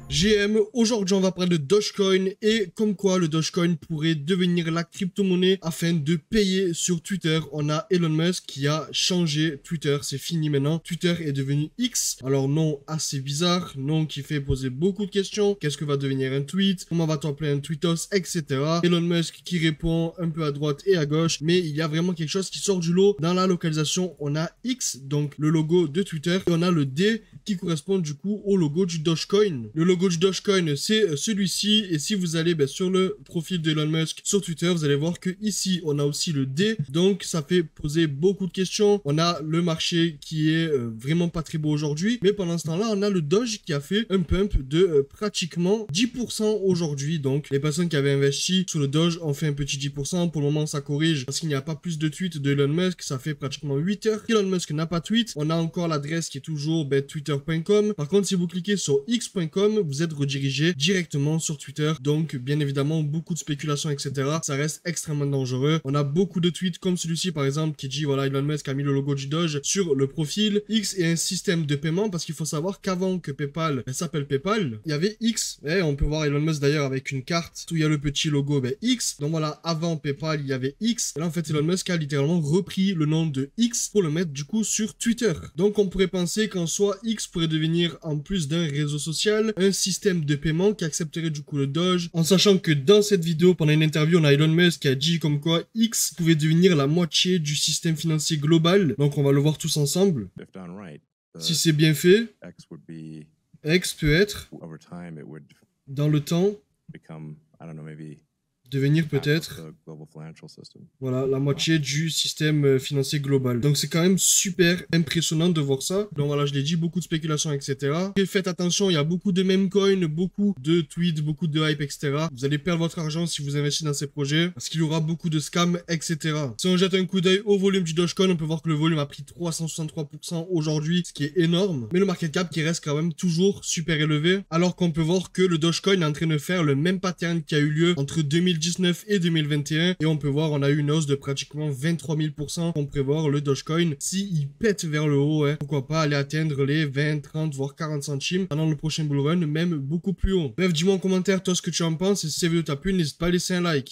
GM, aujourd'hui on va parler de Dogecoin et comme quoi le Dogecoin pourrait devenir la crypto-monnaie afin de payer sur Twitter. On a Elon Musk qui a changé Twitter, c'est fini maintenant. Twitter est devenu X, alors nom assez bizarre, nom qui fait poser beaucoup de questions. Qu'est-ce que va devenir un tweet? Comment va-t-on appeler un tweetos, etc. Elon Musk qui répond un peu à droite et à gauche, mais il y a vraiment quelque chose qui sort du lot. Dans la localisation, on a X, donc le logo de Twitter, et on a le D qui correspond du coup au logo du Dogecoin. Le logo du Dogecoin, c'est celui-ci, et si vous allez sur le profil d'Elon Musk sur Twitter, vous allez voir que ici, on a aussi le D, donc ça fait poser beaucoup de questions. On a le marché qui est vraiment pas très beau aujourd'hui, mais pendant ce temps-là, on a le Doge qui a fait un pump de pratiquement 10% aujourd'hui, donc les personnes qui avaient investi sur le Doge ont fait un petit 10%, pour le moment ça corrige parce qu'il n'y a pas plus de tweets de Elon Musk, ça fait pratiquement 8 heures qu'Elon Musk n'a pas tweet. On a encore l'adresse qui est toujours twitter.com. Par contre, si vous cliquez sur x.com, vous êtes redirigé directement sur Twitter, donc bien évidemment beaucoup de spéculations, etc. Ça reste extrêmement dangereux. On a beaucoup de tweets comme celui-ci par exemple qui dit voilà, Elon Musk a mis le logo du Doge sur le profil. X est un système de paiement parce qu'il faut savoir qu'avant que PayPal s'appelle PayPal, il y avait X, et on peut voir Elon Musk d'ailleurs avec une carte où il y a le petit logo X. Donc voilà, avant PayPal il y avait X, et là en fait Elon Musk a littéralement repris le nom de X pour le mettre du coup sur Twitter. Donc on pourrait penser qu'en soi X pourrait devenir, en plus d'un réseau social, un système de paiement qui accepterait du coup le Doge, en sachant que dans cette vidéo, pendant une interview, on a Elon Musk qui a dit comme quoi X pouvait devenir la moitié du système financier global. Donc on va le voir tous ensemble. Si c'est bien fait, X peut être, dans le temps, devenir peut-être, voilà, la moitié du système financier global. Donc c'est quand même super impressionnant de voir ça. Donc voilà, je l'ai dit, beaucoup de spéculations, etc. Et faites attention, il y a beaucoup de meme coins, beaucoup de tweets, beaucoup de hype, etc. Vous allez perdre votre argent si vous investissez dans ces projets, parce qu'il y aura beaucoup de scams, etc. Si on jette un coup d'œil au volume du Dogecoin, on peut voir que le volume a pris 363% aujourd'hui, ce qui est énorme. Mais le market cap qui reste quand même toujours super élevé, alors qu'on peut voir que le Dogecoin est en train de faire le même pattern qui a eu lieu entre 2019 et 2021, et on peut voir on a eu une hausse de pratiquement 23 000%. On prévoit le Dogecoin, s'il pète vers le haut, pourquoi pas aller atteindre les 20, 30 voire 40 centimes pendant le prochain bull run, même beaucoup plus haut. Bref, dis-moi en commentaire toi ce que tu en penses, et si cette vidéo t'a plu, n'hésite pas à laisser un like.